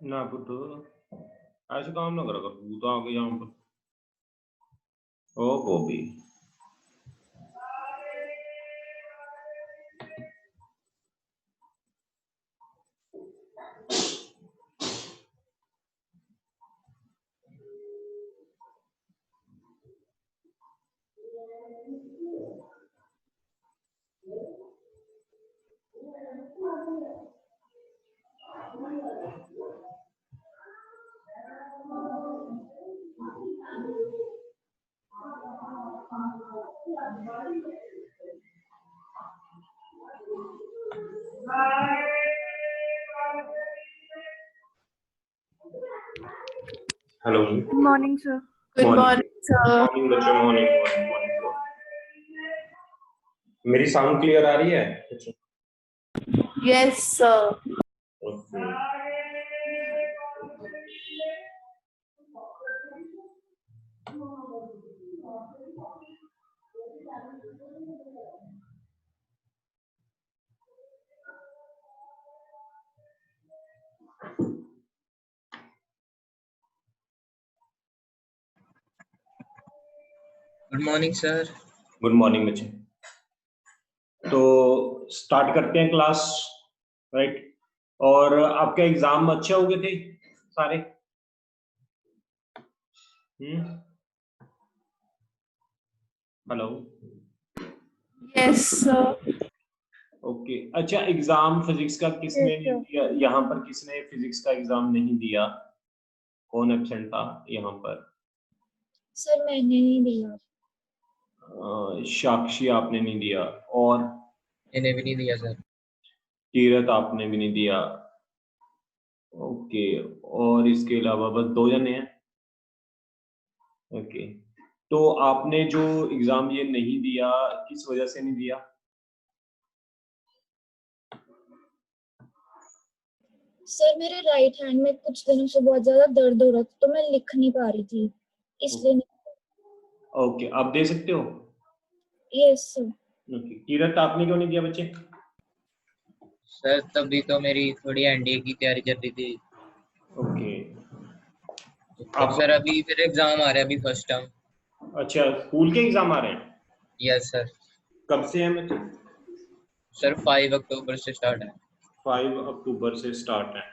ना पुत्र ऐसे काम ना करा कर तू तो आगे यहाँ पर ओ गोभी hello Good morning, sir. Good morning, sir. Morning बच्चों मॉर्निंग मेरी साउंड क्लियर आ रही है बच्चों Yes, sir. Okay good morning sir. Good morning बच्चे तो स्टार्ट करते हैं क्लास राइट और आपके एग्जाम अच्छे हो गए थे सारे हेलो Yes, sir. ओके अच्छा एग्जाम फिजिक्स का किसने Yes, sir. दिया यहाँ पर किसने फिजिक्स का एग्जाम नहीं दिया कौन एब्सेंट था यहाँ पर सर मैंने नहीं दिया। साक्षी आपने नहीं दिया और मैंने भी नहीं दिया सर। तीरथ आपने भी नहीं दिया ओके और इसके अलावा बस 2 जने हैं ओके तो आपने जो एग्जाम ये नहीं दिया किस वजह से नहीं दिया सर मेरे राइट हैंड में कुछ दिनों से बहुत ज्यादा दर्द हो रहा था तो मैं लिख नहीं पा रही थी इसलिए ओके आप दे सकते हो यस सर। ओके तीरथ आपने क्यों नहीं दिया बच्चे सर तभी तो मेरी थोड़ी एनडीए की तैयारी चल रही थी। ओके अब सर अभी फिर एग्जाम आ रहा है अभी फर्स्ट टर्म। अच्छा स्कूल के एग्जाम आ रहे हैं यस सर। कब से हैं बच्चे सर 5 अक्टूबर से स्टार्ट है। 5 अक्टूबर से स्टार्ट है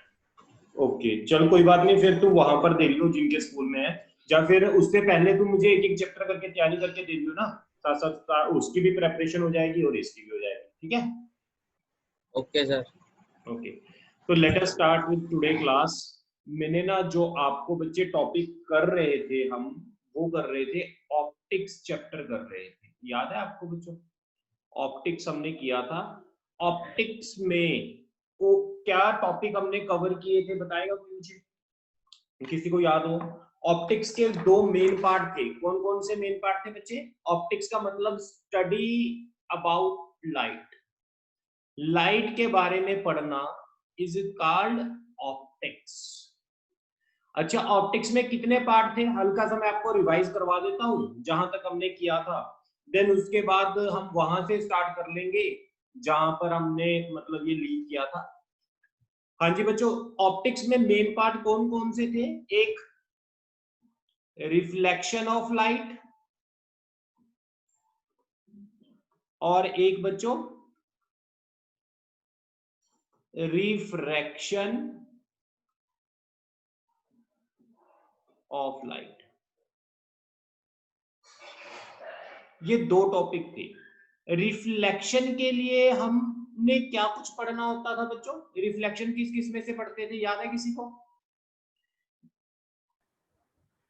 ओके चल कोई बात नहीं फिर तू वहां पर दे लियो जिनके स्कूल में है या फिर उससे पहले तू मुझे एक एक चैप्टर करके तैयारी करके दे दियो ना साथ साथ उसकी भी प्रेपरेशन हो जाएगी और इसकी भी हो जाएगी ठीक है ओके सर। ओके तो let us start with today class मैंने ना जो आपको बच्चे टॉपिक कर रहे थे हम वो कर रहे थे ऑप्टिक्स चैप्टर कर रहे थे याद है आपको बच्चों ऑप्टिक्स हमने किया था ऑप्टिक्स में को क्या टॉपिक हमने कवर किए थे बताएगा कोई मुझे किसी को याद हो ऑप्टिक्स के 2 मेन पार्ट थे कौन कौन से मेन पार्ट थे बच्चे ऑप्टिक्स का मतलब स्टडी अबाउट लाइट लाइट के बारे में पढ़ना इज कॉल्ड ऑप्टिक्स अच्छा ऑप्टिक्स में कितने पार्ट थे हल्का सा मैं आपको रिवाइज करवा देता हूं जहां तक हमने किया था देन उसके बाद हम वहां से स्टार्ट कर लेंगे जहां पर हमने मतलब ये लीव किया था हाँ जी बच्चों ऑप्टिक्स में मेन पार्ट कौन कौन से थे एक रिफ्लेक्शन ऑफ लाइट और एक बच्चों रिफ्रैक्शन ऑफ लाइट ये 2 टॉपिक थे रिफ्लेक्शन के लिए हमने क्या कुछ पढ़ना होता था बच्चों रिफ्लेक्शन किस किस में से पढ़ते थे याद है किसी को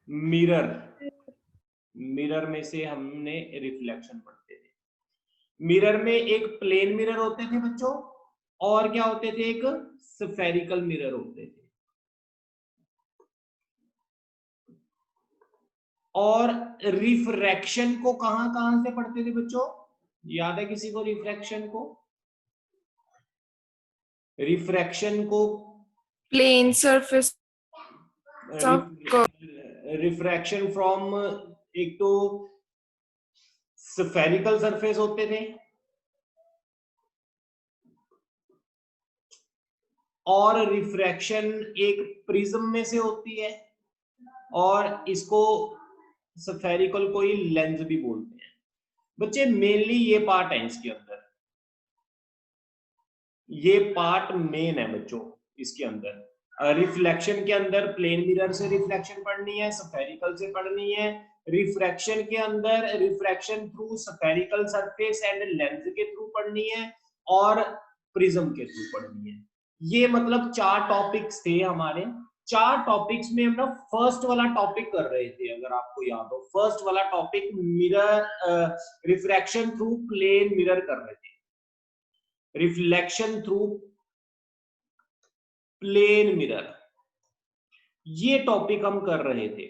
मिरर मिरर में से हमने रिफ्लेक्शन पढ़ते थे मिरर में एक प्लेन मिरर होते थे बच्चों और क्या होते थे एक स्फेरिकल मिरर होते थे और रिफ्रैक्शन को कहां कहां से पढ़ते थे बच्चों याद है किसी को रिफ्रैक्शन को Plane surface of refraction from एक तो स्फेरिकल सरफेस होते थे और रिफ्रैक्शन एक प्रिज्म में से होती है, और इसको स्फेरिकल कोई लेंस भी बोलते हैं। बच्चे मेनली ये पार्ट है इसके अंदर, ये पार्ट मेन है बच्चों इसके अंदर। रिफ्लेक्शन के अंदर प्लेन मिरर से रिफ्लेक्शन पढ़नी है, स्फेरिकल से पढ़नी है। रिफ्रैक्शन के अंदर refraction through spherical surface and lens के थ्रू पढ़नी है, और प्रिज्म के थ्रू पढ़नी है। ये मतलब 4 टॉपिक्स थे हमारे। 4 टॉपिक्स में हम ना फर्स्ट वाला टॉपिक कर रहे थे, अगर आपको याद हो। फर्स्ट वाला topic mirror refraction through plane mirror कर रहे थे, रिफ्लेक्शन थ्रू प्लेन मिरर, ये टॉपिक हम कर रहे थे।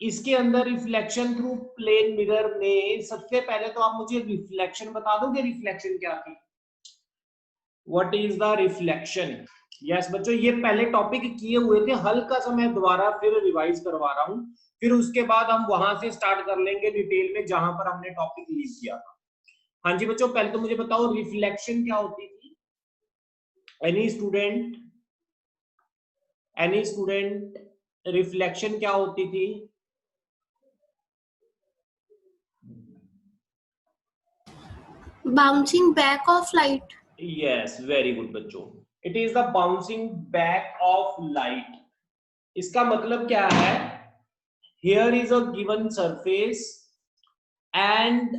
इसके अंदर रिफ्लेक्शन थ्रू प्लेन मिरर में सबसे पहले तो आप मुझे रिफ्लेक्शन बता दोगे, रिफ्लेक्शन क्या थी? What is the reflection? Yes बच्चों, ये पहले टॉपिक किए हुए थे, हल्का सा मैं दोबारा फिर रिवाइज करवा रहा हूं, फिर उसके बाद हम वहां से स्टार्ट कर लेंगे डिटेल में जहां पर हमने टॉपिक लीव किया था। हाँ जी बच्चों, पहले तो मुझे बताओ रिफ्लेक्शन क्या होती थी? एनी स्टूडेंट, रिफ्लेक्शन क्या होती थी? Bouncing back of light. Yes, very good बच्चों, it is the bouncing back of light. इसका मतलब क्या है? Here is a given surface and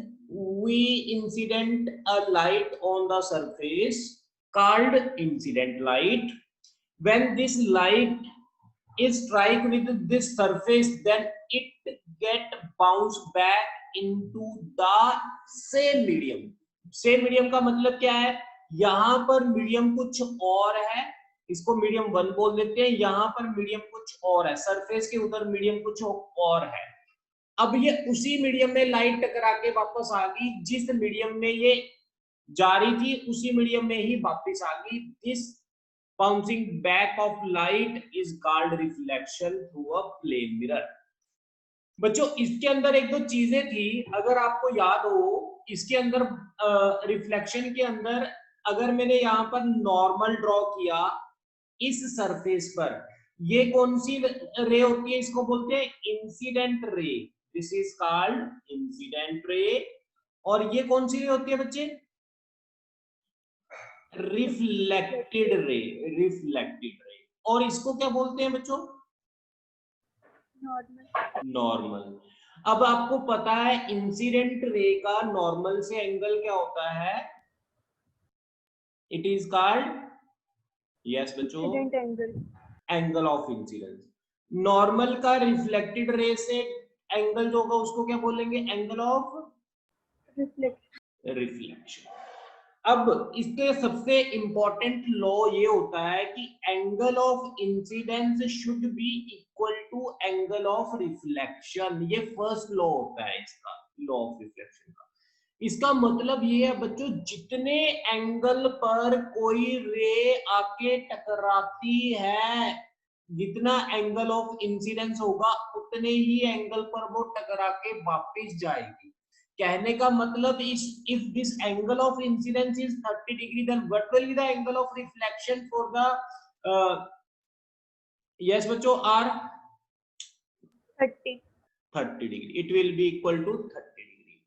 we incident a light on the surface called incident light. When this light is strike with this surface, then it get bounce back into the same medium. same medium का मतलब क्या है? यहाँ पर medium कुछ और है, इसको मीडियम 1 बोल देते हैं। यहाँ पर मीडियम कुछ और है, सरफेस के उधर मीडियम कुछ और है। अब ये उसी मीडियम में लाइट टकरा के वापस आ गई, जिस मीडियम में ये जा रही थी उसी मीडियम में ही वापस आ गई। This bouncing back of light is called reflection through a plane mirror। बच्चों इसके अंदर एक दो चीजें थी, अगर आपको याद हो, इसके अंदर रिफ्लेक्शन के अंदर अगर मैंने यहाँ पर नॉर्मल ड्रॉ किया इस सरफेस पर, ये कौन सी रे होती है? इसको बोलते हैं incident ray. This is called incident ray. और ये कौन सी रे होती है बच्चे? Reflected ray, reflected ray. और इसको क्या बोलते हैं बच्चों? नॉर्मल। अब आपको पता है इंसिडेंट रे का नॉर्मल से एंगल क्या होता है? इट इज कॉल्ड, यस बच्चों, एंगल ऑफ इंसिडेंस। नॉर्मल का रिफ्लेक्टेड रे से एंगल जो होगा उसको क्या बोलेंगे? Angle of reflection. अब इसके सबसे इंपॉर्टेंट लॉ ये होता है कि angle of incidence should be equal to angle of reflection. ये फर्स्ट लॉ होता है इसका, लॉ ऑफ रिफ्लेक्शन का। इसका मतलब ये है बच्चों, जितने एंगल पर कोई रे आके टकराती है, जितना एंगल ऑफ इंसिडेंस होगा उतने ही एंगल पर वो टकरा के वापस जाएगी। कहने का मतलब if this angle of incidence is 30 degree, then what will be the angle of reflection for the yes बच्चों, R 30 degree, it will be equal to 30 degree.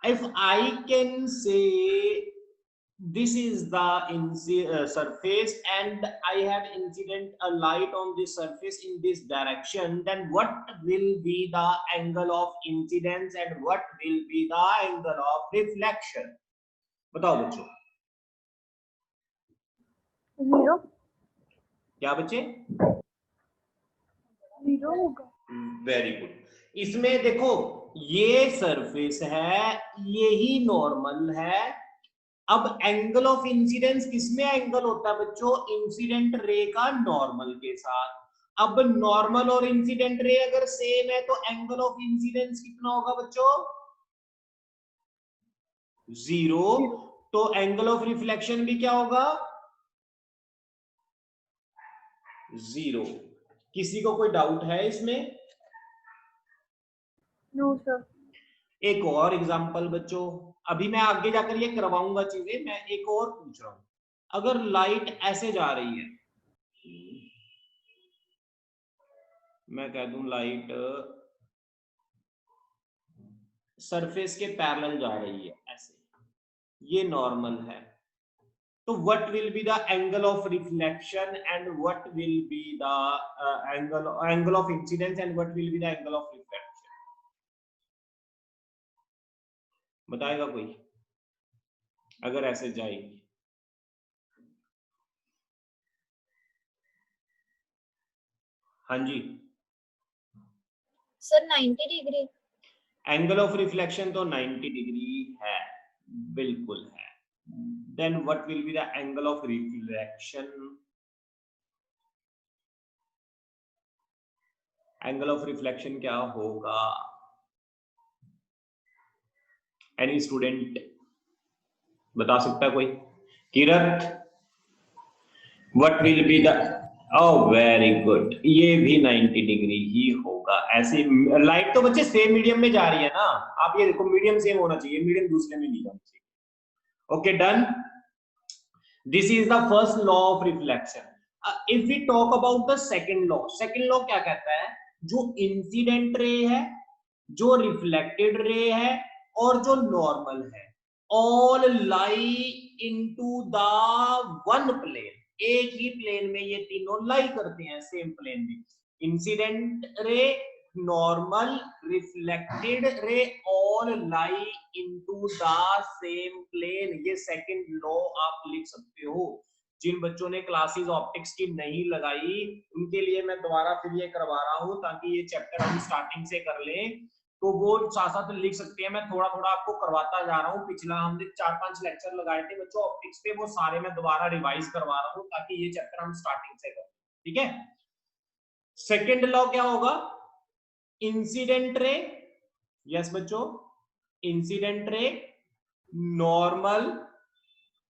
If I can say this is the surface and I have incident a light on this surface in this direction, then what will be the angle of incidence and what will be the angle of reflection? बताओ बच्चों। 0 क्या बच्चे? 0 होगा। Very good. इसमें देखो ये surface है, यही नॉर्मल है। अब एंगल ऑफ इंसिडेंस किसमें एंगल होता है बच्चों? इंसिडेंट रे का नॉर्मल के साथ। अब नॉर्मल और इंसिडेंट रे अगर सेम है तो एंगल ऑफ इंसिडेंस कितना होगा बच्चों? 0। तो एंगल ऑफ रिफ्लेक्शन भी क्या होगा? 0। किसी को कोई डाउट है इसमें? No sir. एक और एग्जांपल बच्चों, अभी मैं आगे जाकर ये करवाऊंगा चीजें, मैं एक और पूछ रहा हूं। अगर लाइट ऐसे जा रही है, मैं कह दूं लाइट सरफेस के पैरेलल जा रही है ऐसे, ये नॉर्मल है, तो what will be the angle of reflection and what will be the angle of incidence and what will be the angle of reflection? बताएगा कोई अगर ऐसे जाएगी? हाँ जी sir 90 degree. Angle of reflection तो 90 डिग्री है, बिल्कुल है। Then what will be the angle of reflection? Angle of reflection क्या होगा? एनी स्टूडेंट बता सकता है कोई? Kirat, what will be the, oh very good, ये भी 90 डिग्री ही होगा। ऐसे लाइट तो बच्चे सेम मीडियम में जा रही है ना, आप ये देखो मीडियम सेम होना चाहिए, मीडियम दूसरे में नहीं जाना चाहिए। Okay done, this is the first law of reflection. If we talk about the second law क्या कहता है? जो इंसिडेंट रे है, जो रिफ्लेक्टेड रे है और जो नॉर्मल है, all lie into the one plane, एक ही प्लेन में ये तीनों लाई करते हैं, सेम प्लेन में। Incident ray, normal, reflected ray, all lie into the same plane. ये सेकंड लॉ आप लिख सकते हो। जिन बच्चों ने क्लासेस ऑप्टिक्स की नहीं लगाई उनके लिए मैं दोबारा फिर ये करवा रहा हूं, ताकि ये चैप्टर हम स्टार्टिंग से कर लें, तो वो साथ साथ लिख सकते हैं। मैं थोड़ा थोड़ा आपको करवाता जा रहा हूँ। पिछला हमने 4-5 लेक्चर लगाए थे बच्चों ऑप्टिक्स पे, वो सारे मैं दोबारा रिवाइज करवा रहा हूँ ताकि ये चैप्टर हम स्टार्टिंग से करें, ठीक है। सेकेंड लॉ क्या होगा? इंसिडेंट रे, यस बच्चों, incident ray, normal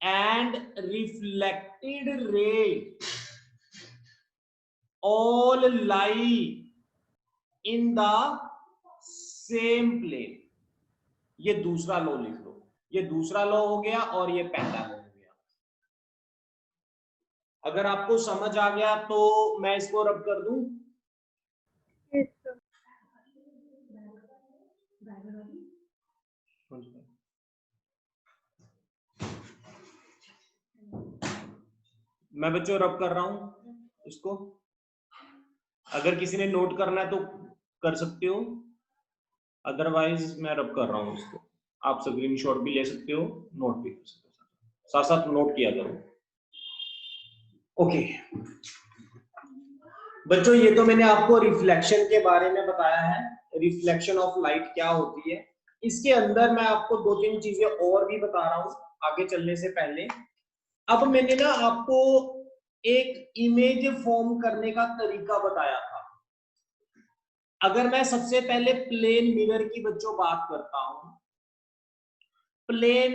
and reflected ray all lie in the same plane. ये दूसरा लॉ लिख लो, ये दूसरा लॉ हो गया और ये पहला लॉ हो गया। अगर आपको समझ आ गया तो मैं इसको रब कर दूं। मैं बच्चों रब कर रहा हूं इसको, अगर किसी ने नोट करना है तो कर सकते हो, अदरवाइज मैं रब कर रहा हूं इसको। आप स्क्रीनशॉट भी ले सकते हो, नोट भी कर सकते हो, साथ साथ नोट किया करो। ओके बच्चों, ये तो मैंने आपको रिफ्लेक्शन के बारे में बताया है, रिफ्लेक्शन ऑफ लाइट क्या होती है। इसके अंदर मैं आपको 2-3 चीजें और भी बता रहा हूं आगे चलने से पहले। अब मैंने ना आपको एक इमेज फॉर्म करने का तरीका बताया था। अगर मैं सबसे पहले प्लेन मिरर की बच्चों बात करता हूं, प्लेन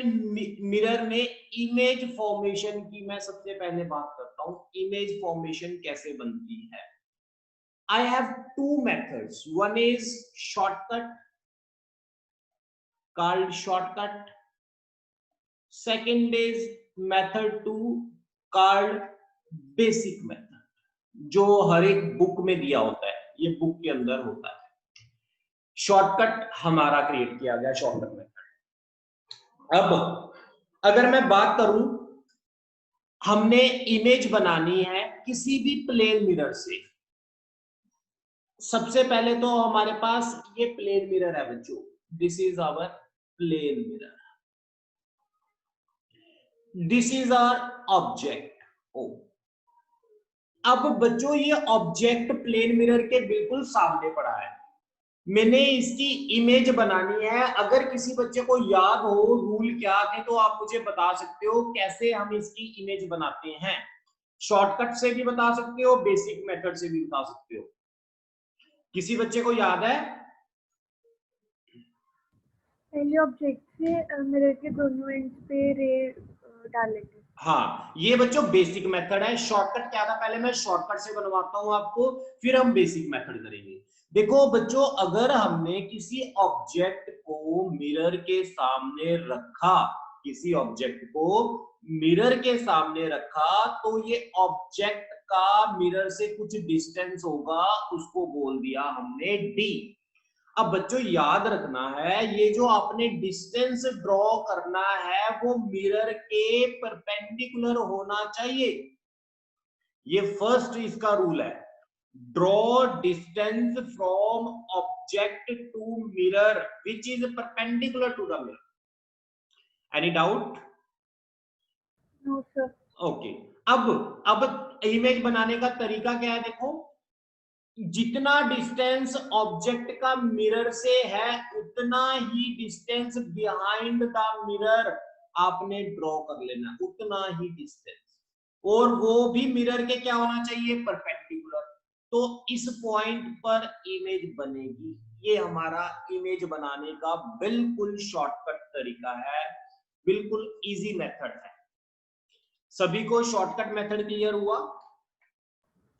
मिरर में इमेज फॉर्मेशन की मैं सबसे पहले बात करता हूं। इमेज फॉर्मेशन कैसे बनती है? I have 2 methods. One is shortcut, called shortcut. Second is method 2 called basic method, जो हर एक बुक में दिया होता है, ये बुक के अंदर होता है। शॉर्टकट हमारा क्रिएट किया गया शॉर्टकट मेथड। अब अगर मैं बात करूं, हमने इमेज बनानी है किसी भी प्लेन मिरर से। सबसे पहले तो हमारे पास ये प्लेन मिरर है बच्चों, this is our plane mirror, this is our object O. अब बच्चों ये ऑब्जेक्ट प्लेन मिरर के बिल्कुल सामने पड़ा है, मैंने इसकी इमेज बनानी है। अगर किसी बच्चे को याद हो रूल क्या थे तो आप मुझे बता सकते हो कैसे हम इसकी इमेज बनाते हैं। शॉर्टकट से भी बता सकते हो, बेसिक मेथड से भी बता सकते हो। किसी बच्चे को याद है? पहले ऑब्जेक्ट से मिरर के दोनों एंड्स पे रे डालेंगे। हाँ, ये बच्चों बेसिक मेथड है। शॉर्टकट क्या था? पहले मैं शॉर्टकट से बनवाता हूं आपको, फिर हम बेसिक मेथड करेंगे। देखो बच्चों, अगर हमने किसी ऑब्जेक्ट को मिरर के सामने रखा, किसी ऑब्जेक्ट को मिरर के सामने रखा, तो ये ऑब्जेक्ट का मिरर से कुछ डिस्टेंस होगा, उसको बोल दिया हमने डी। अब बच्चों याद रखना है, ये जो आपने डिस्टेंस ड्रॉ करना है वो मिरर के परपेंडिकुलर होना चाहिए। ये फर्स्ट इसका रूल है, draw distance from object to mirror which is perpendicular to the mirror. Any doubt? No sir. Okay, अब इमेज बनाने का तरीका क्या है, देखो जितना डिस्टेंस ऑब्जेक्ट का मिरर से है उतना ही डिस्टेंस बिहाइंड द मिरर आपने ड्रॉ कर लेना, उतना ही डिस्टेंस, और वो भी मिरर के क्या होना चाहिए, परपेंडिकुलर। तो इस पॉइंट पर इमेज बनेगी। ये हमारा इमेज बनाने का बिल्कुल शॉर्टकट तरीका है, बिल्कुल इजी मेथड है। सभी को शॉर्टकट मेथड क्लियर हुआ?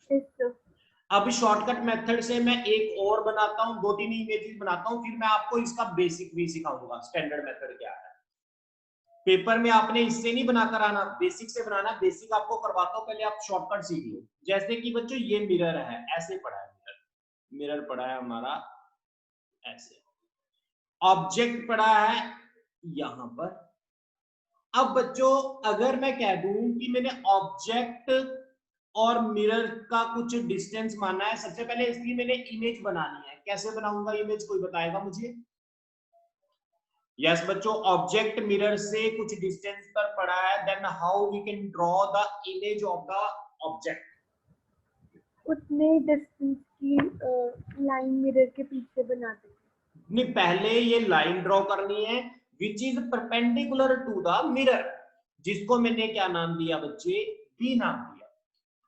Yes sir. अब शॉर्टकट मेथड से मैं एक और बनाता हूं, 2-3 इमेजेस बनाता हूं, फिर मैं आपको इसका बेसिक भी सिखाऊंगा, स्टैंडर्ड मेथड क्या है। पेपर में आपने इससे नहीं बनाकर आना, बेसिक से बनाना। बेसिक आपको करवाता हूं, पहले आप शॉर्टकट सीख लो। जैसे कि बच्चों ये मिरर है, ऐसे पड़ा है मिरर पड़ा है हमारा ऐसे, ऑब्जेक्ट पड़ा है यहां पर। अब बच्चों अगर मैं कह दूं कि मैंने ऑब्जेक्ट और मिरर का कुछ डिस्टेंस माना है, सबसे पहले इसलिए मैंने इमेज बनानी है। कैसे बनाऊंगा इमेज, कोई बताएगा मुझे? यस बच्चों, ऑब्जेक्ट मिरर से कुछ डिस्टेंस पर पड़ा है, then how we can draw the image of the object. उतने डिस्टेंस की लाइन मिरर के पीछे बना देंगे। नहीं, पहले ये लाइन ड्रॉ करनी है which is perpendicular to the mirror, जिसको मैंने क्या नाम दिया बच्चे, बी नाम दिया।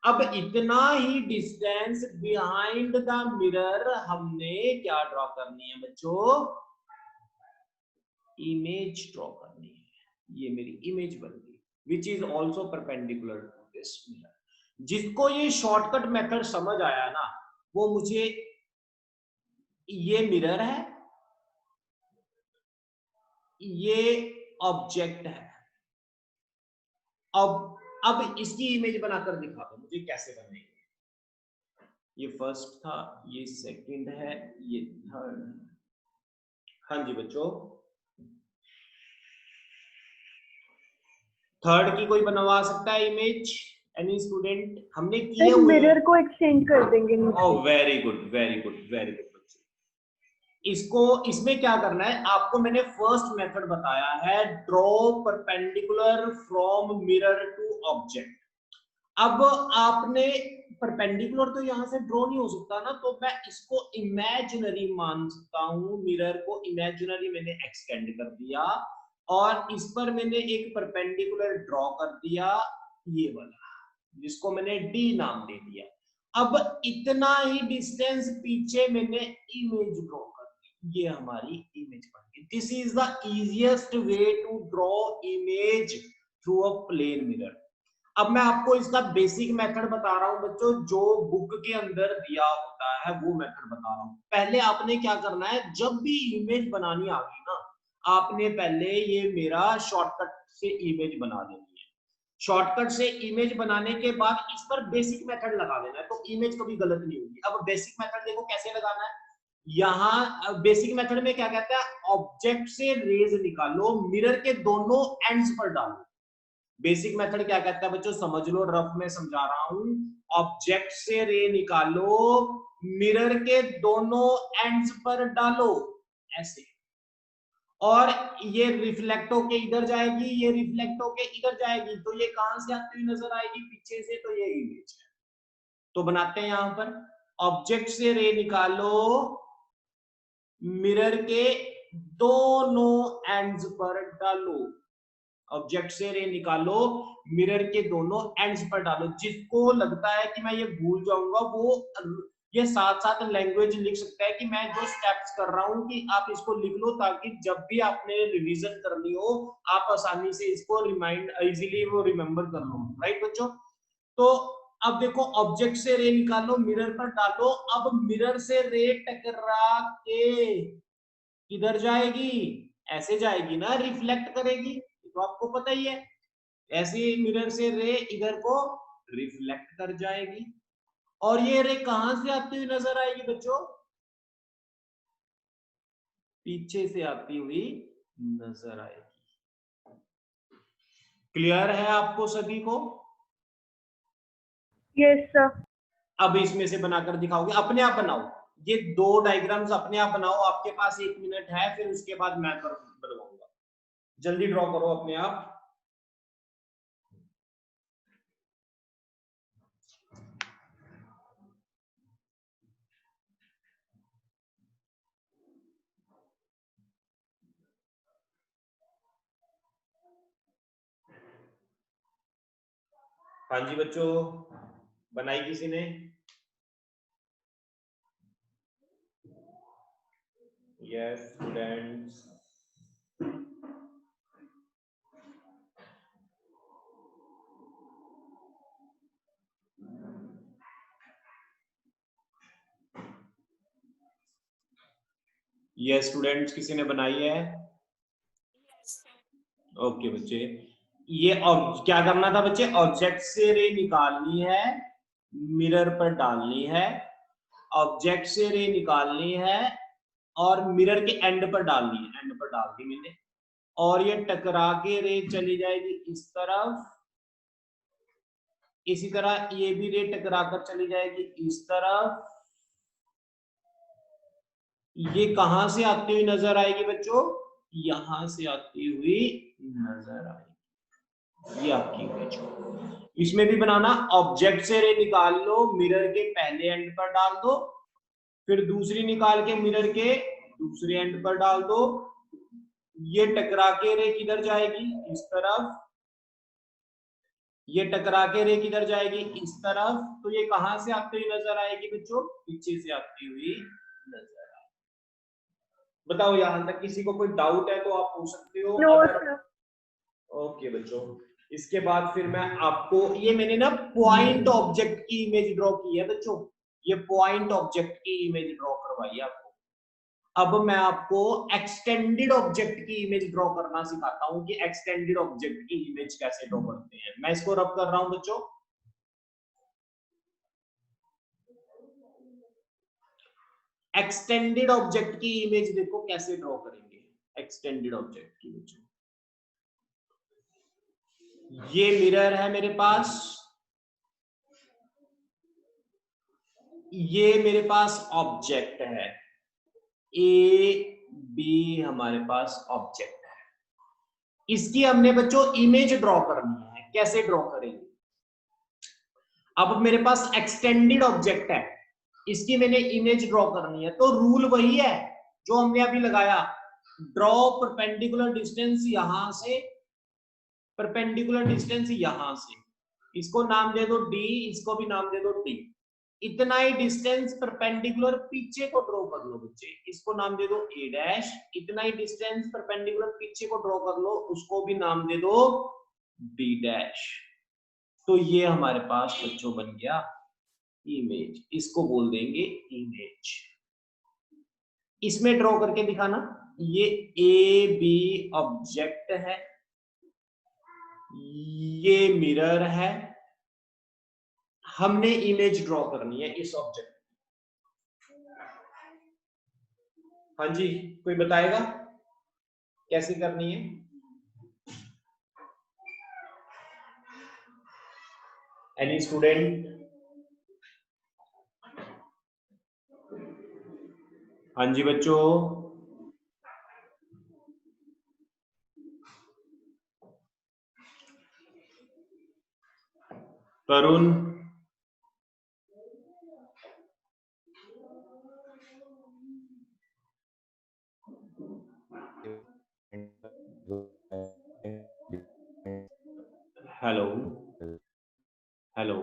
अब इतना ही डिस्टेंस बिहाइंड द मिरर हमने क्या ड्रॉ करनी है बच्चों, इमेज ड्रॉ करनी है। ये मेरी इमेज बन गई which is also perpendicular to this mirror. जिसको ये शॉर्टकट मेथड समझ आया ना, वो मुझे, ये मिरर है, ये ऑब्जेक्ट है, अब इसकी इमेज बनाकर दिखा दो मुझे कैसे बनेगी। ये फर्स्ट था, ये सेकंड है, ये थर्ड। हाँ जी बच्चों, थर्ड की कोई बनवा सकता है इमेज? Any student? हमने किए हुए मिरर को एक्सटेंड कर देंगे। ओह very good, very good, very good बच्चों। इसको, इसमें क्या करना है, आपको मैंने फर्स्ट मेथड बताया है, draw perpendicular from mirror to object. अब आपने परपेंडिकुलर तो यहां से ड्रॉ नहीं हो सकता ना, तो मैं इसको इमेजिनरी मान सकता हूं। मिरर को इमेजिनरी मैंने एक्सटेंड कर दिया और इस पर मैंने एक परपेंडिकुलर ड्रॉ कर दिया, ये वाला, जिसको मैंने डी नाम दे दिया। अब इतना ही डिस्टेंस पीछे मैंने इमेज ड्रॉ कर दी, ये हमारी इमेज बन गई। This is the easiest way to draw image through a plane mirror. अब मैं आपको इसका बेसिक मेथड बता रहा हूं बच्चों, जो बुक के अंदर दिया होता है वो मेथड बता रहा हूं। पहले आपने क्या करना है, जब भी इमेज बनानी आ गई ना, आपने पहले ये मेरा शॉर्टकट से इमेज बना देनी है। शॉर्टकट से इमेज बनाने के बाद इस पर बेसिक मेथड लगा देना है, तो इमेज कभी गलत नहीं होगी। अब बेसिक मेथड देखो कैसे लगाना है। यहाँ बेसिक मेथड में क्या कहता है, ऑब्जेक्ट से रेज निकालो, मिरर के दोनों एंड्स पर डालो। बेसिक मेथड क्या कहता है बच्चों, समझ लो, रफ में समझा रहा हूं। ऑब्जेक्ट से रे निकालो, मिरर के दोनों एंड्स पर डालो ऐसे, और ये रिफ्लेक्ट होके इधर जाएगी, ये रिफ्लेक्ट होके इधर जाएगी, तो ये कहां से आती हुई नजर आएगी, पीछे से, तो ये इमेज है। तो बनाते हैं यहां पर, ऑब्जेक्ट से रे निकालो, मिरर के दोनों एंड्स पर डालो। ऑब्जेक्ट से रे निकालो, मिरर के दोनों एंड्स पर डालो। जिसको लगता है कि मैं ये भूल जाऊंगा, वो ये साथ साथ लैंग्वेज लिख सकता है कि मैं जो स्टेप्स कर रहा हूं कि आप इसको लिख लो, ताकि जब भी आपने रिवीजन करनी हो आप आसानी से इसको रिमाइंड, इजीली वो रिमेंबर कर लो। राइट बच्चों? तो अब देखो, ऑब्जेक्ट से रे निकालो, मिरर पर डालो। अब मिरर से रे टकरा के किधर जाएगी, ऐसे जाएगी ना, रिफ्लेक्ट करेगी, तो आपको पता ही है। ऐसे मिरर से रे इधर को रिफ्लेक्ट कर जाएगी और ये रे कहां से आती हुई नजर आएगी बच्चों? पीछे से आती हुई नजर आएगी। क्लियर है आपको सभी को? Yes sir. अब इसमें से बनाकर दिखाओगे, अपने आप बनाओ, ये दो डायग्राम्स अपने आप बनाओ, आपके पास 1 मिनट है, फिर उसके बाद मैं बनवाऊंगा। जल्दी ड्रॉ करो अपने आप। हाँ जी बच्चों, बनाई किसी ने? Yes students. यस स्टूडेंट्स, किसी ने बनाई है? ओके बच्चे, ये क्या करना था बच्चे? ऑब्जेक्ट से रे निकालनी है, मिरर पर डालनी है, ऑब्जेक्ट से रे निकालनी है और मिरर के एंड पर डालनी है, एंड पर डाल दी मैंने, और ये टकरा के रे चली जाएगी इस तरफ, इसी तरह ये भी रे टकरा कर चली जाएगी इस तरफ। ये कहां से आती हुई नजर आएगी बच्चों? यहां से आती हुई नजर आएगी, ये आपकी इमेज हो। इसमें भी बनाना, ऑब्जेक्ट से रे निकाल लो, मिरर के पहले एंड पर डाल दो, फिर दूसरी निकाल के मिरर के दूसरे एंड पर डाल दो, ये टकरा के रे किधर जाएगी? इस तरफ, ये टकरा के रे किधर जाएगी? इस तरफ। तो ये कहां से आती हुई नजर आएगी बच्चों? पीछे से आती हुई नजर आएगी। बताओ यहां तक किसी को कोई डाउट है तो आप पूछ सकते हो। नो अगर सर। ओके बच्चों, इसके बाद फिर मैं आपको, ये मैंने ना पॉइंट ऑब्जेक्ट की इमेज ड्रॉ की है बच्चों, ये पॉइंट ऑब्जेक्ट की इमेज ड्रॉ करवाई है आपको। अब मैं आपको एक्सटेंडेड ऑब्जेक्ट की इमेज ड्रॉ करना सिखाता हूं कि एक्सटेंडेड ऑब्जेक्ट की इमेज कैसे ड्रॉ करते हैं। मैं इसको रब कर रहा हूं बच्चों। एक्सटेंडेड ऑब्जेक्ट की इमेज देखो कैसे ड्रॉ करेंगे। एक्सटेंडेड ऑब्जेक्ट की बच्चों, ये मिरर है मेरे पास, ये मेरे पास ऑब्जेक्ट है, ए बी हमारे पास ऑब्जेक्ट है। इसकी हमने बच्चों इमेज ड्रॉ करनी है। कैसे ड्रॉ करेंगे? अब मेरे पास एक्सटेंडेड ऑब्जेक्ट है, इसकी मैंने इमेज ड्रॉ करनी है, तो रूल वही है जो हमने अभी लगाया, ड्रॉ परपेंडिकुलर डिस्टेंस यहां से, परपेंडिकुलर डिस्टेंस यहां से, इसको नाम दे दो डी, इसको भी नाम दे दो डी। इतना ही डिस्टेंस परपेंडिकुलर पीछे को ड्रॉ कर लो बच्चे, इसको नाम दे दो ए डैश। इतना ही डिस्टेंस परपेंडिकुलर पीछे को ड्रॉ कर लो, उसको भी नाम दे दो बी डैश। तो ये हमारे पास बच्चों बन गया इमेज, इसको बोल देंगे इमेज। इसमें ड्रॉ करके दिखाना, ये ए बी ऑब्जेक्ट है, ये मिरर है, हमने इमेज ड्रॉ करनी है इस ऑब्जेक्ट। हाँ जी, कोई बताएगा कैसे करनी है? Any student? हाँ जी बच्चों, तरुण, हेलो हेलो,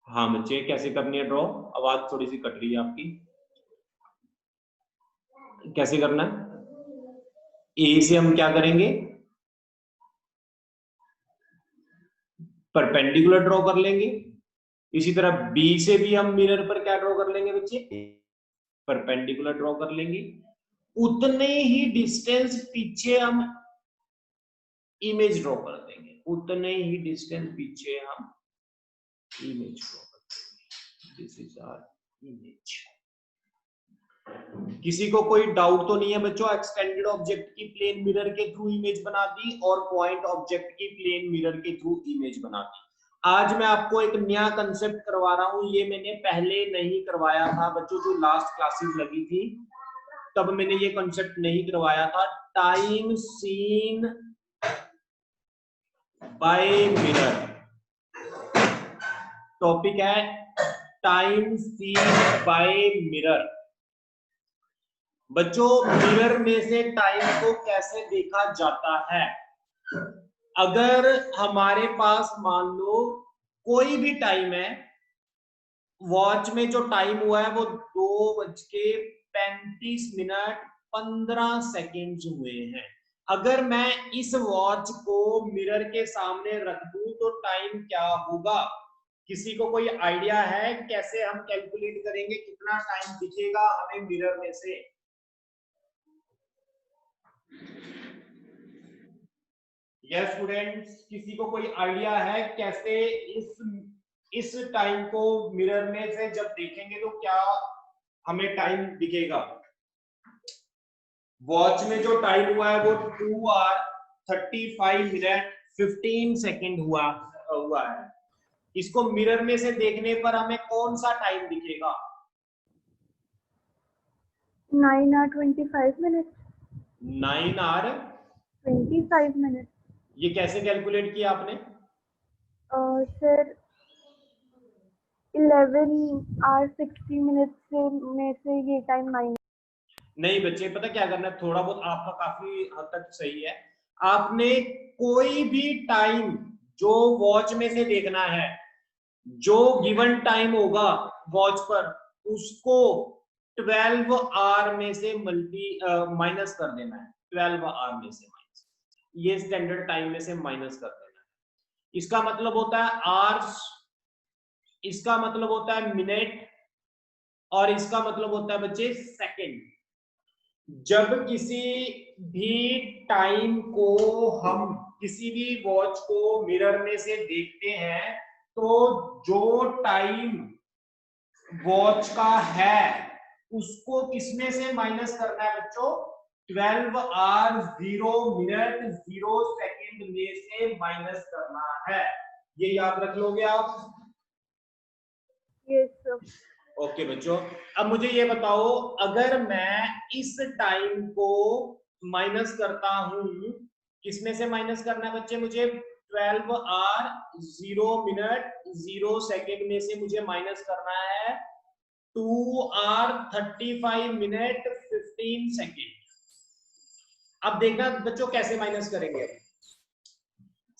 हाँ बच्चे कैसे करनी है ड्रॉ? आवाज थोड़ी सी कट रही है आपकी। कैसे करना है? ए से हम क्या करेंगे? परपेंडिकुलर ड्रॉ कर लेंगे। इसी तरह बी से भी हम मिरर पर क्या ड्रॉ कर लेंगे बच्चे? परपेंडिकुलर ड्रॉ कर लेंगे। उतने ही डिस्टेंस पीछे हम इमेज ड्रॉ कर देंगे। उतने ही डिस्टेंस पीछे हम इमेज को, दिस इज आवर इमेज। किसी को कोई डाउट तो नहीं है बच्चों? एक्सटेंडेड ऑब्जेक्ट की प्लेन मिरर के थ्रू इमेज बना दी और पॉइंट ऑब्जेक्ट की प्लेन मिरर के थ्रू इमेज बना दी। आज मैं आपको एक नया कंसेप्ट करवा रहा हूं, ये मैंने पहले नहीं करवाया था बच्चों, जो लास्ट क्लासेस लगी थी तब मैंने ये कंसेप्ट नहीं करवाया था। Time seen by mirror topic है, टाइम सीन बाय मिरर। बच्चों मिरर में से टाइम को कैसे देखा जाता है? अगर हमारे पास मान लो कोई भी टाइम है, वॉच में जो टाइम हुआ है वो 2:35 हुए हैं। अगर मैं इस वॉच को मिरर के सामने रख दूं तो टाइम क्या होगा? किसी को कोई आइडिया है कैसे हम कैलकुलेट करेंगे कितना टाइम दिखेगा हमें मिरर में से? यस स्टूडेंट्स, किसी को कोई आइडिया है कैसे इस टाइम को मिरर में से जब देखेंगे तो क्या हमें टाइम दिखेगा? वॉच में जो टाइम हुआ है वो 2:35 हुआ है। इसको मिरर में से देखने पर हमें कौन सा टाइम दिखेगा? 9:25 9:25 ये कैसे कैलकुलेट किया आपने? सर 11:60 में से ये टाइम 9। नहीं बच्चे, पता क्या करना है, थोड़ा बहुत आपका काफी हद तक सही है। आपने कोई भी टाइम जो वॉच में से देखना है, जो गिवन टाइम होगा वॉच पर, उसको 12 आवर में से माइनस कर देना है। 12 आवर में से माइनस, ये स्टैंडर्ड टाइम में से माइनस कर देना है। इसका मतलब होता है आवर्स, इसका मतलब होता है मिनट, और इसका मतलब होता है बच्चे सेकंड। जब किसी भी टाइम को हम किसी भी वॉच को मिरर में से देखते हैं तो जो टाइम वॉच का है उसको किसमें से माइनस करना है बच्चों? 12 आवर 0 मिनट 0 सेकंड में से माइनस करना है। ये याद रख लोगे आप? Yes sir. ओके बच्चों, अब मुझे ये बताओ, अगर मैं इस टाइम को माइनस करता हूं, किसमें से माइनस करना है बच्चे? मुझे 12 आवर 0 मिनट 0 सेकंड में से मुझे माइनस करना है 2 आवर 35 मिनट 15 सेकंड। अब देखना बच्चों कैसे माइनस करेंगे।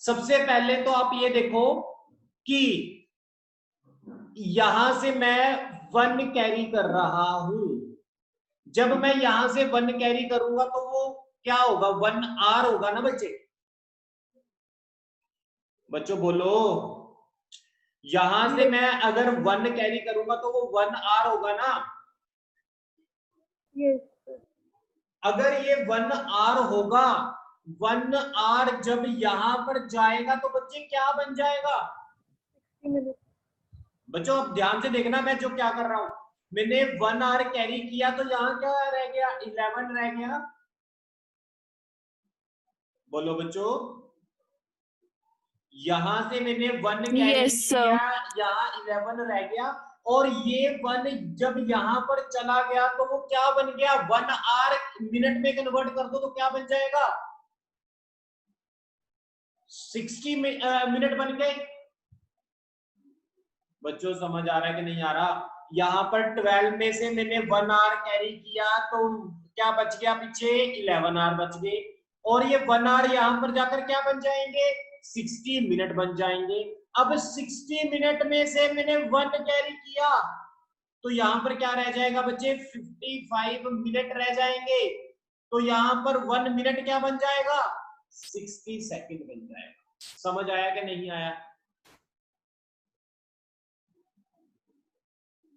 सबसे पहले तो आप ये देखो कि यहां से मैं 1 कैरी कर रहा हूं। जब मैं यहां से 1 कैरी करूंगा तो वो क्या होगा? 1 आवर होगा ना बच्चे? बच्चों बोलो, यहां से मैं अगर 1 कैरी करूंगा तो वो 1 आवर होगा ना? Yes sir. अगर ये 1 आवर होगा, 1 आवर जब यहां पर जाएगा तो बच्चे क्या बन जाएगा? 60 मिनट। बच्चों अब ध्यान से देखना मैं जो क्या कर रहा हूं। मैंने 1 आवर कैरी किया तो यहां क्या रह गया? 11 रह गया। बोलो बच्चों, यहां से मैंने 1 कैरी किया, यहाँ 11 रह गया, और ये 1 जब यहां पर चला गया तो वो क्या बन गया? 1 आवर मिनट में कन्वर्ट कर दो तो क्या बन जाएगा? 60 मिनट बन गए। बच्चों समझ आ रहा है कि नहीं आ रहा? यहाँ पर 12 में से मैंने 1 आवर कैरी किया तो क्या बच गया? पीछे 11 आवर बच गए, और ये 1 आवर यहाँ पर जाकर क्या बन जाएंगे? 60 मिनट बन जाएंगे। अब 60 मिनट में से मैंने 1 कैरी किया तो यहाँ पर क्या रह जाएगा बच्चे? 55 मिनट रह जाएंगे। तो यहाँ पर 1 मिनट क्या बन जाएगा? 60 सेकंड बन जाएगा। समझ आया कि नहीं आया?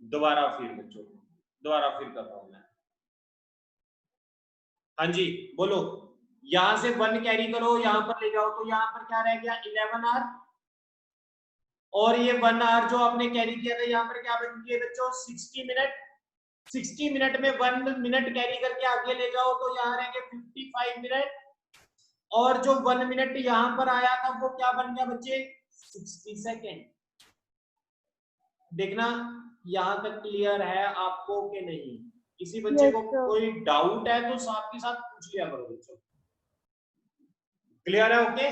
दोबारा फिर बच्चों, दोबारा फिर करता हूं मैं। हाँ जी बोलो, यहां से 1 कैरी करो, यहां पर ले जाओ, तो यहां पर क्या रह गया 11 आवर, और ये 1 आवर जो आपने कैरी किया था यहां पर क्या बन गया बच्चों 60 मिनट। 60 मिनट में 1 मिनट कैरी करके आगे ले जाओ तो यहाँ रह गए 55 मिनट, और जो 1 मिनट यहां पर आया था वो क्या बन गया बच्चे 60 सेकेंड। देखना यहां तक क्लियर है आपको कि नहीं? किसी बच्चे को कोई डाउट है तो साथ के साथ पूछ लिया करो बच्चों। क्लियर है? Okay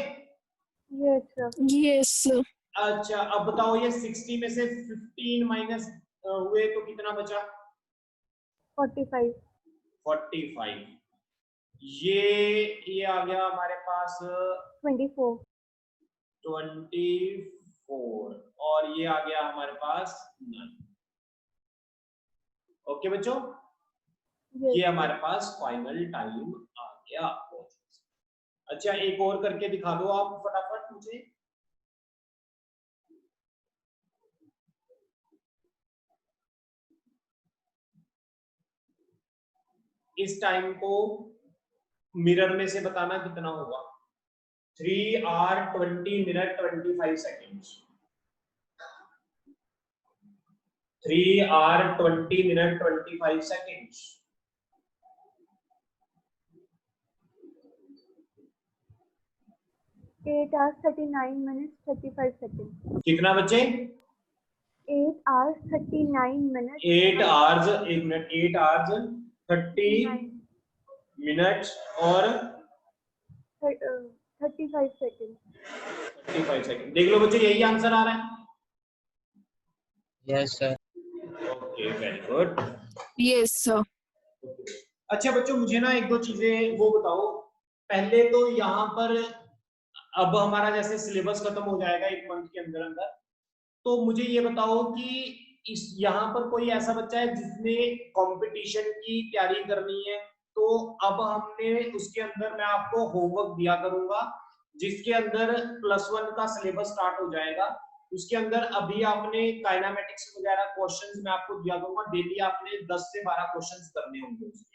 yes sir. अच्छा अब बताओ ये 60 में से 15 माइनस हुए तो कितना बचा? 45। 45। ये आ गया हमारे पास 24। 24 और ये आ गया हमारे पास 9। ओके बच्चों, ये हमारे पास फाइनल टाइम आ गया। अच्छा एक और करके दिखा दो आप फटाफट मुझे। इस टाइम को मिरर में से बताना कितना होगा। 3 hour 20 minute 25 seconds. 3 hour 20 minute 25 seconds. 8 hours 39 minutes 35 seconds। कितना बच्चे? 8 hours 39 minutes। 8 hours 1 minute 8 hours 30 minutes और 35 seconds। 35 सेकंड। देख लो बच्चे यही आंसर आ रहा है। Yes sir. Okay very good. Yes sir. अच्छा बच्चों मुझे ना एक दो चीजें वो बताओ। पहले तो यहाँ पर अब हमारा जैसे सिलेबस खत्म हो जाएगा 1 मंथ के अंदर अंदर, तो मुझे ये बताओ कि इस यहाँ पर कोई ऐसा बच्चा है जिसने कंपटीशन की तैयारी करनी है, तो अब हमने उसके अंदर मैं आपको होमवर्क दिया करूंगा जिसके अंदर +1 का सिलेबस स्टार्ट हो जाएगा। उसके अंदर अभी आपने काइनेमेटिक्स वगैरह क्वेश्चंस मैं आपको दिया करूंगा, डेली आपने 10 से 12 क्वेश्चंस करने होंगे उसके।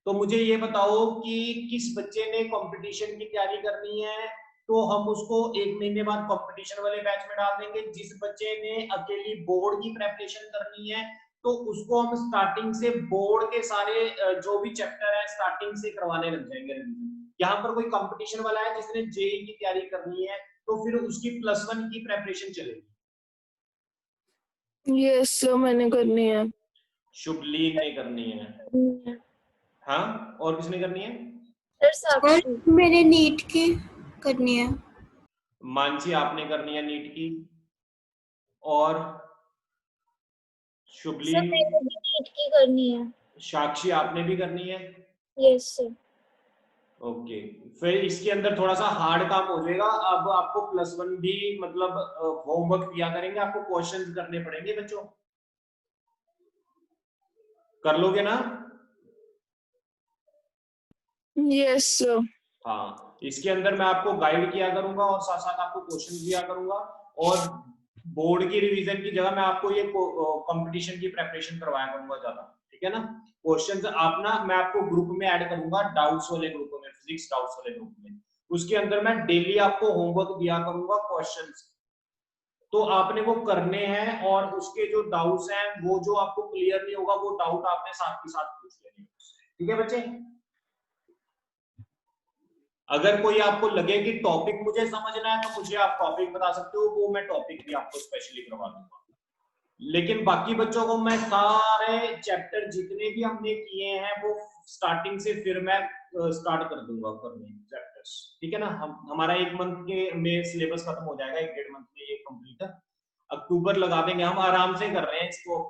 तो मुझे ये बताओ कि किस बच्चे ने कंपटीशन की तैयारी करनी है, तो हम उसको 1 महीने बाद कंपटीशन वाले बैच में डाल देंगे। जिस बच्चे ने अकेली बोर्ड की प्रिपरेशन करनी है तो उसको हम स्टार्टिंग से बोर्ड के सारे जो भी चैप्टर है स्टार्टिंग से करवाने लग जाएंगे रिवीजन। यहाँ पर कोई कंपटीशन वाला है जिसने जेईई की तैयारी करनी है तो फिर उसकी +1 की प्रिपरेशन चलेगी। यस सर मैंने करनी है। शुभलीन ने करनी है। हाँ और किसने करनी है? सर मेरे नीट की करनी है। मानसी आपने करनी है नीट की, और शुभलीन? सर मैंने भी नीट की करनी है। साक्षी आपने भी करनी है? Yes sir. ओके फिर इसके अंदर थोड़ा सा हार्ड काम हो जाएगा। अब आपको +1 भी मतलब होमवर्क दिया करेंगे, आपको क्वेश्चंस करने पड़ेंगे बच्चों। कर लोगे ना? Yes sir. हाँ इसके अंदर मैं आपको गाइड किया करूंगा और साथ साथ आपको क्वेश्चन दिया करूंगा, और बोर्ड की रिवीजन की जगह मैं आपको ये कंपटीशन की प्रिपरेशन करवाया करूंगा ज्यादा। ठीक है ना? क्वेश्चंस आप ना मैं आपको ग्रुप में ऐड करूंगा, डाउट्स वाले ग्रुप में, फिजिक्स डाउट्स वाले ग्रुप में। उसके अंदर मैं डेली आपको होमवर्क दिया करूंगा क्वेश्चंस, तो आपने वो करने हैं, और उसके जो डाउट्स हैं वो जो आपको क्लियर नहीं होगा वो डाउट आपने साथ के साथ पूछ लेने। ठीक है बच्चे? अगर कोई आपको लगे कि टॉपिक मुझे समझना है तो मुझे आप टॉपिक बता सकते हो, वो मैं टॉपिक भी आपको स्पेशली करवा दूंगा। लेकिन बाकी बच्चों को मैं सारे चैप्टर जितने भी हमने किए हैं वो स्टार्टिंग से फिर मैं स्टार्ट कर दूंगा करने चैप्टर्स। ठीक है ना? हमारा 1 मंथ के में सिलेबस खत्म हो जाएगा, 1-1.5 मंथ में ये कंप्लीट है। अक्टूबर लगा देंगे, हम आराम से कर रहे हैं इसको,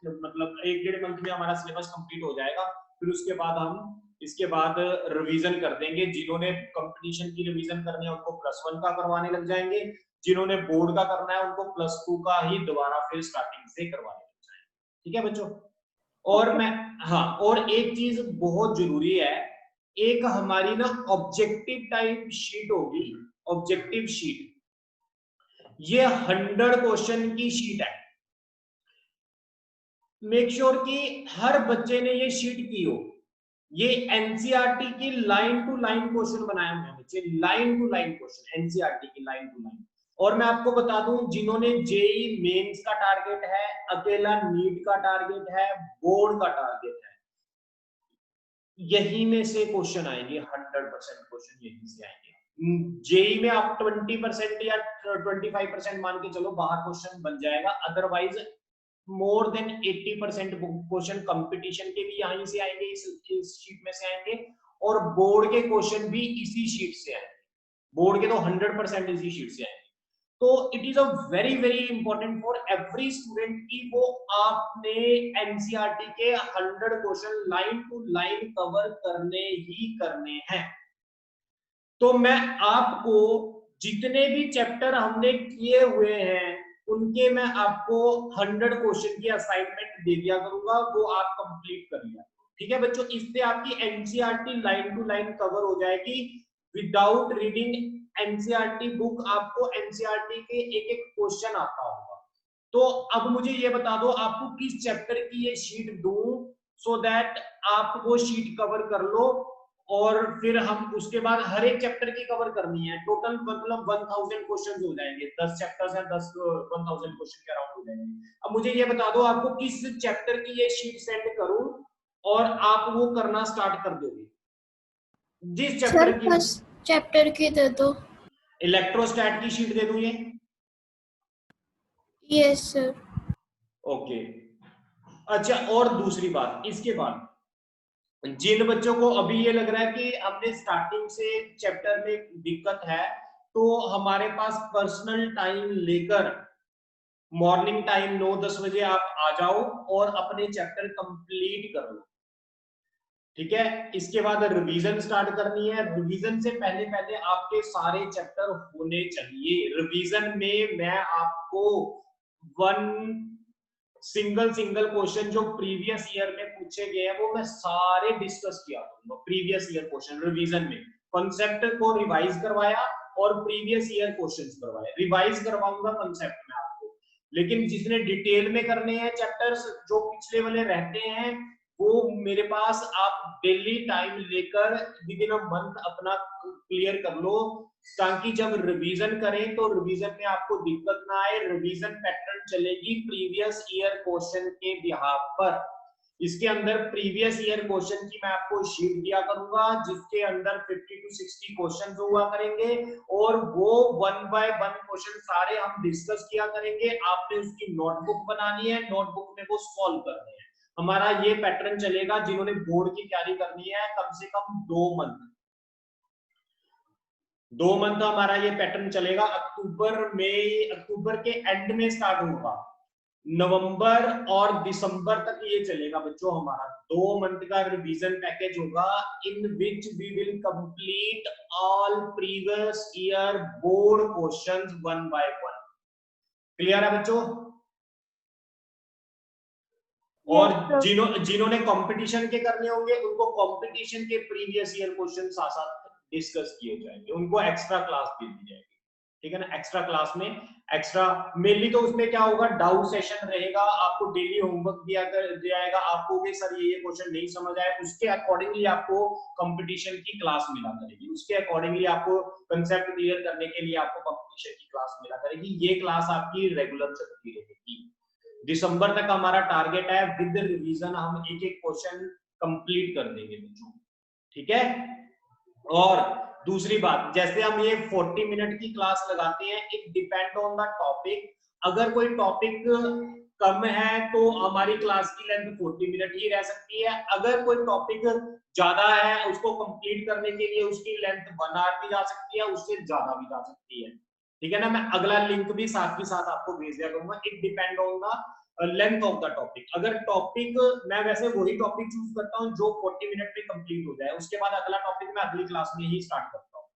मतलब 1-1.5 मंथ में हमारा सिलेबस कंप्लीट हो जाएगा। फिर उसके बाद हम इसके बाद रिवीजन कर देंगे। जिन्होंने कंपटीशन की रिवीजन करनी है उनको +1 का करवाने लग जाएंगे, जिन्होंने बोर्ड का करना है उनको +2 का ही दोबारा फिर स्टार्टिंग से करवाने लग जाएंगे। ठीक है बच्चों? और मैं हाँ और एक चीज बहुत जरूरी है, एक हमारी ना ऑब्जेक्टिव टाइप शीट होगी, ऑब्जेक्टिव शीट, ये 100 क्वेश्चन की शीट है। मेक श्योर कि हर बच्चे ने ये शीट की हो। ये एनसीईआरटी की लाइन टू लाइन क्वेश्चन बनाए हुए हैं बच्चे, line to line question, NCERT की लाइन टू लाइन। और मैं आपको बता दूं, जिन्होंने जेई मेंस का टारगेट है, अकेला नीट का टारगेट है, बोर्ड का टारगेट है, यही में से क्वेश्चन आएंगे, 100% क्वेश्चन यही से आएंगे। जेई में आप 20% या 25% मान के चलो बाहर क्वेश्चन बन जाएगा, otherwise more than 80% question competition के भी यहीं से आएंगे, इस शीट में से आएंगे, और बोर्ड के क्वेश्चन भी इसी शीट से आएंगे। बोर्ड के तो 100% इसी शीट से आएंगे। तो it is a very very important for every student की वो आपने एनसीईआरटी के 100 question line to line cover करने ही करने हैं। तो मैं आपको जितने भी चैप्टर हमने किए हुए हैं उनके मैं आपको 100 क्वेश्चन की असाइनमेंट दे दिया करूंगा, वो आप कंप्लीट कर लिया। ठीक है बच्चों, इससे आपकी NCERT line to line cover हो जाएगी विदाउट रीडिंग एनसीईआरटी बुक। आपको एनसीईआरटी के एक एक क्वेश्चन आता होगा। तो अब मुझे ये बता दो आपको किस चैप्टर की ये शीट दूं, सो दैट आप वो शीट कवर कर लो, और फिर हम उसके बाद हर एक चैप्टर की कवर करनी है। टोटल मतलब 1000 क्वेश्चन हो जाएंगे, 10 चैप्टर्स हैं, 1000 क्वेश्चन के अराउंड हो जाएंगे। अब मुझे ये बता दो आपको किस चैप्टर की ये शीट सेंड करूं और आप वो करना स्टार्ट कर दोगे। जिस चैप्टर की, फर्स्ट चैप्टर की दे दो। इलेक्ट्रोस्टैट की शीट दे दूं ये? Yes sir. ओके। अच्छा, और दूसरी बात, इसके बाद जिन बच्चों को अभी ये लग रहा है कि हमने स्टार्टिंग से चैप्टर में दिक्कत है, तो हमारे पास पर्सनल टाइम लेकर मॉर्निंग टाइम 9-10 बजे आप आ जाओ और अपने चैप्टर कंप्लीट कर लो। ठीक है, इसके बाद रिवीजन स्टार्ट करनी है। रिवीजन से पहले पहले आपके सारे चैप्टर होने चाहिए। रिवीजन में मैं आपको सिंगल क्वेश्चन जो प्रीवियस ईयर में पूछे गए हैं वो मैं सारे डिस्कस किया करूंगा। प्रीवियस ईयर क्वेश्चन रिवीजन में कॉन्सेप्ट को रिवाइज करवाया और प्रीवियस ईयर क्वेश्चंस करवाए। रिवाइज करवाऊंगा कॉन्सेप्ट में आपको, लेकिन जिसने डिटेल में करने हैं चैप्टर्स जो पिछले वाले रहते हैं, वो मेरे पास आप डेली टाइम लेकर विद इन अ मंथ अपना क्लियर कर लो, ताकि जब रिवीजन करें तो रिवीजन में आपको दिक्कत ना आए। रिवीजन पैटर्न चलेगी प्रीवियस ईयर क्वेश्चन के बिहाफ पर। इसके अंदर प्रीवियस ईयर क्वेश्चन की मैं आपको शीट दिया करूंगा, जिसके अंदर 50 to 60 क्वेश्चन हुआ करेंगे, और वो 1 by 1 क्वेश्चन सारे हम डिस्कस किया करेंगे। आपने उसकी नोटबुक बनानी है, नोटबुक में वो सॉल्व करने हैं। हमारा ये पैटर्न चलेगा जिन्होंने बोर्ड की तैयारी करनी है कम से कम 2 मंथ हमारा ये पैटर्न चलेगा। अक्टूबर के एंड में स्टार्ट होगा, नवंबर और दिसंबर तक ये चलेगा बच्चों। हमारा 2 मंथ का रिवीजन पैकेज होगा, in which we will complete all previous year board questions 1 by 1। Clear है बच्चों? और जिन्होंने कंपटीशन के करने होंगे उनको कंपटीशन के प्रीवियस ईयर क्वेश्चन साथ साथ डिस्कस किए जाएंगे, उनको एक्स्ट्रा क्लास दे दी जाएगी। ठीक है ना, एक्स्ट्रा क्लास में एक्स्ट्रा मेनली तो उसमें क्या होगा, डाउट सेशन रहेगा, आपको डेली होमवर्क दिया जाएगा। आपको भी सर ये क्वेश्चन नहीं समझ आए, उसके अकॉर्डिंगली आपको कंपटीशन की क्लास मिला करेगी, उसके अकॉर्डिंगली आपको कंसेप्ट क्लियर करने के लिए आपको कंपटीशन की क्लास मिला करेगी। ये क्लास आपकी रेगुलर चलती रहेगी। दिसंबर तक हमारा टारगेट है, विद रिवीजन हम एक एक क्वेश्चन कंप्लीट कर देंगे बच्चों। ठीक है, और दूसरी बात, जैसे हम ये 40 मिनट की क्लास लगाते हैं, it depend on the topic. अगर कोई टॉपिक कम है तो हमारी क्लास की लेंथ 40 मिनट ही रह सकती है। अगर कोई टॉपिक ज्यादा है, उसको कंप्लीट करने के लिए उसकी लेंथ 1 आवर भी जा सकती है, उससे ज्यादा भी जा सकती है। ठीक है ना, मैं अगला लिंक भी साथ ही साथ आपको भेज दिया करूंगा। It depend on the length of the topic. अगर टॉपिक, मैं वैसे वही टॉपिक चूज करता हूं जो 40 मिनट में कंप्लीट हो जाए, उसके बाद अगला टॉपिक मैं अगली क्लास में ही स्टार्ट करता हूं।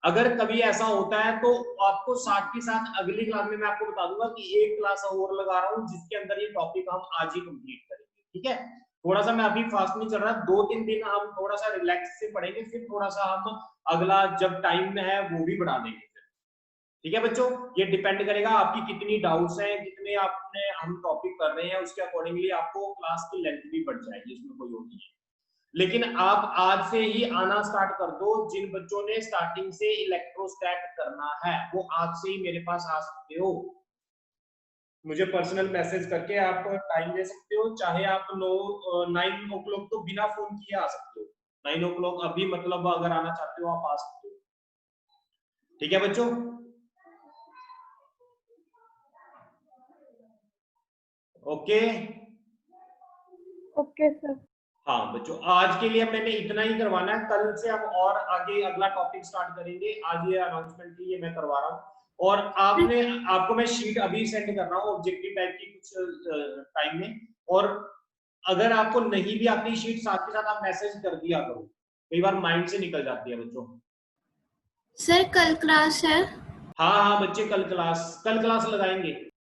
अगर कभी ऐसा होता है तो आपको साथ ही साथ अगली क्लास में मैं आपको बता दूंगा कि एक क्लास और लगा रहा हूं जिसके अंदर ये टॉपिक हम आज ही कंप्लीट करेंगे। ठीक है, थोड़ा सा मैं अभी फास्ट नहीं चल रहा, 2-3 दिन हम थोड़ा सा रिलैक्स से पढ़ेंगे, फिर थोड़ा सा हम अगला जब टाइम में है वो भी बढ़ा देंगे। ठीक है बच्चों, ये डिपेंड करेगा आपकी कितनी डाउट्स हैं, कितने आपने हम टॉपिक कर रहे हैं, उसके अकॉर्डिंगली आपको क्लास की लेंथ भी बढ़ जाएगी, इसमें कोई और नहीं है। लेकिन आप आज से ही आना स्टार्ट कर दो। जिन बच्चों ने स्टार्टिंग से इलेक्ट्रोस्टैट करना है वो आज से ही मेरे पास आ सकते हो, मुझे पर्सनल मैसेज करके आप टाइम दे सकते हो। चाहे आप 9 o'clock तो बिना फोन किए आ सकते हो, 9 o'clock अभी मतलब अगर आना चाहते हो आप आ सकते हो। ठीक है बच्चों? Okay okay sir. हाँ बच्चों, आज के लिए मैंने इतना ही करवाना है। कल से हम और आगे अगला टॉपिक स्टार्ट करेंगे। आज ये अनाउंसमेंट के लिए मैं करवा रहा हूँ। और आपको मैं शीट अभी सेंड कर रहा हूँ ऑब्जेक्टिव टाइप की कुछ टाइम में। और अगर आपको नहीं भी आती शीट, साथ के साथ आप मैसेज कर दिया करो, कई बार माइंड से निकल जाती है बच्चों। सर कल क्लास है? हाँ हाँ बच्चे, कल क्लास लगाएंगे।